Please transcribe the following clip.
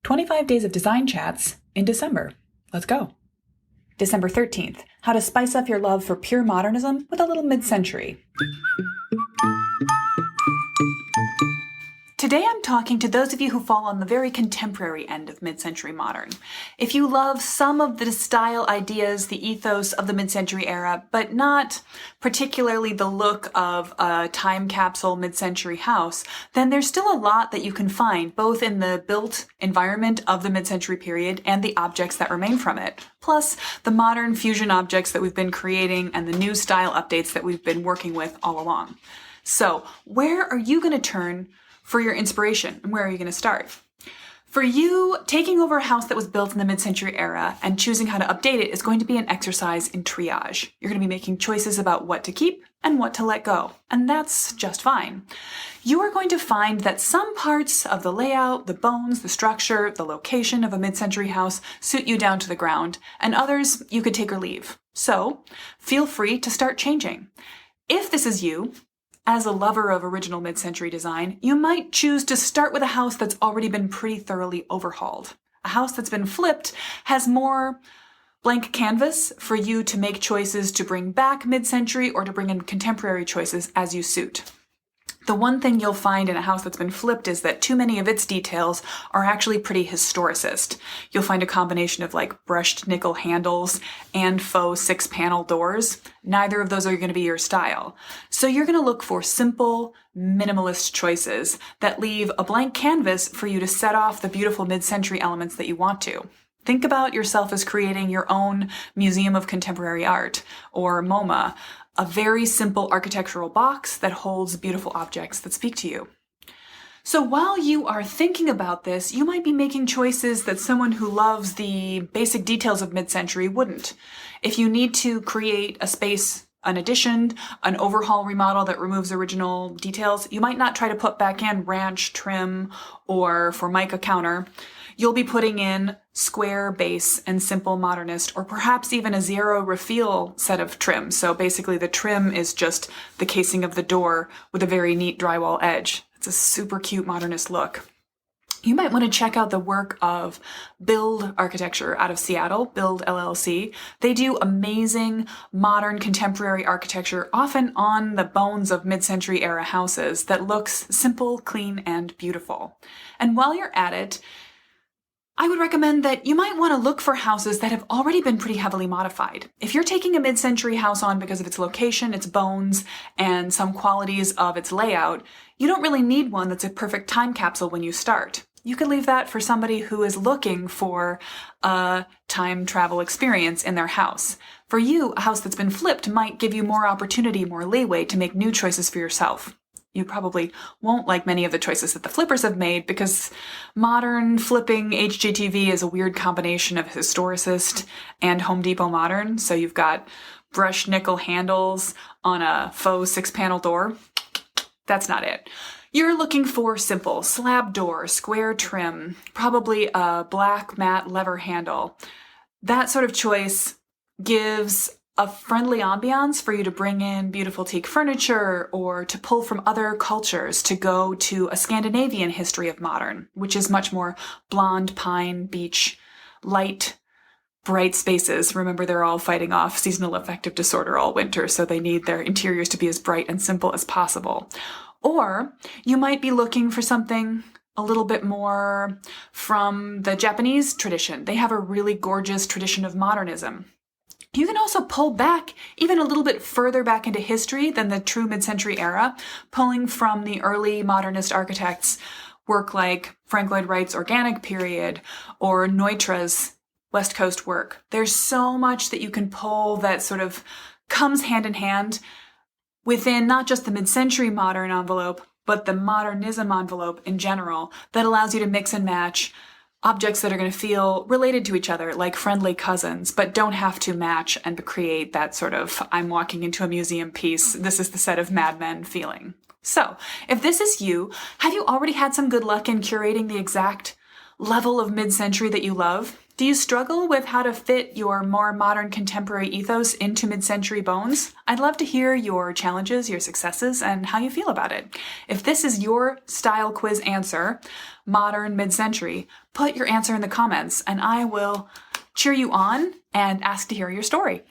25 days of design chats in December. Let's go. December 13th, how to spice up your love for pure modernism with a little mid-century. Today I'm talking to those of you who fall on the very contemporary end of mid-century modern. If you love some of the style ideas, the ethos of the mid-century era, but not particularly the look of a time capsule mid-century house, then there's still a lot that you can find, both in the built environment of the mid-century period and the objects that remain from it, plus the modern fusion objects that we've been creating and the new style updates that we've been working with all along. So, where are you going to turn for your inspiration, and where are you going to start? For you, taking over a house that was built in the mid-century era and choosing how to update it is going to be an exercise in triage. You're going to be making choices about what to keep and what to let go, and that's just fine. You are going to find that some parts of the layout, the bones, the structure, the location of a mid-century house suit you down to the ground, and others you could take or leave. So, feel free to start changing. If this is you, as a lover of original mid-century design, you might choose to start with a house that's already been pretty thoroughly overhauled. A house that's been flipped has more blank canvas for you to make choices to bring back mid-century or to bring in contemporary choices as you suit. The one thing you'll find in a house that's been flipped is that too many of its details are actually pretty historicist. You'll find a combination of like brushed nickel handles and faux 6-panel doors. Neither of those are going to be your style. So you're going to look for simple, minimalist choices that leave a blank canvas for you to set off the beautiful mid-century elements that you want to. Think about yourself as creating your own Museum of Contemporary Art, or MoMA, a very simple architectural box that holds beautiful objects that speak to you. So while you are thinking about this, you might be making choices that someone who loves the basic details of mid-century wouldn't. If you need to create a space, an addition, an overhaul remodel that removes original details, you might not try to put back in ranch trim or Formica counter. You'll be putting in square base and simple modernist, or perhaps even a zero reveal set of trim. So basically the trim is just the casing of the door with a very neat drywall edge. It's a super cute modernist look. You might want to check out the work of Build Architecture out of Seattle, Build LLC. They do amazing modern contemporary architecture, often on the bones of mid-century era houses that looks simple, clean, and beautiful. And while you're at it, I would recommend that you might want to look for houses that have already been pretty heavily modified. If you're taking a mid-century house on because of its location, its bones, and some qualities of its layout, you don't really need one that's a perfect time capsule when you start. You can leave that for somebody who is looking for a time travel experience in their house. For you, a house that's been flipped might give you more opportunity, more leeway to make new choices for yourself. You probably won't like many of the choices that the flippers have made because modern flipping HGTV is a weird combination of historicist and Home Depot modern. So you've got brushed nickel handles on a faux 6-panel door. That's not it. You're looking for simple slab door, square trim, probably a black matte lever handle. That sort of choice gives a friendly ambiance for you to bring in beautiful teak furniture or to pull from other cultures to go to a Scandinavian history of modern, which is much more blonde, pine, beach, light, bright spaces. Remember, they're all fighting off seasonal affective disorder all winter, so they need their interiors to be as bright and simple as possible. Or you might be looking for something a little bit more from the Japanese tradition. They have a really gorgeous tradition of modernism. You can also pull back even a little bit further back into history than the true mid-century era, pulling from the early modernist architects' work like Frank Lloyd Wright's Organic period or Neutra's West Coast work. There's so much that you can pull that sort of comes hand in hand within not just the mid-century modern envelope, but the modernism envelope in general that allows you to mix and match objects that are going to feel related to each other, like friendly cousins, but don't have to match and create that sort of, I'm walking into a museum piece, this is the set of Mad Men feeling. So, if this is you, have you already had some good luck in curating the exact level of mid-century that you love? Do you struggle with how to fit your more modern contemporary ethos into mid-century bones? I'd love to hear your challenges, your successes, and how you feel about it. If this is your style quiz answer, modern mid-century, put your answer in the comments and I will cheer you on and ask to hear your story.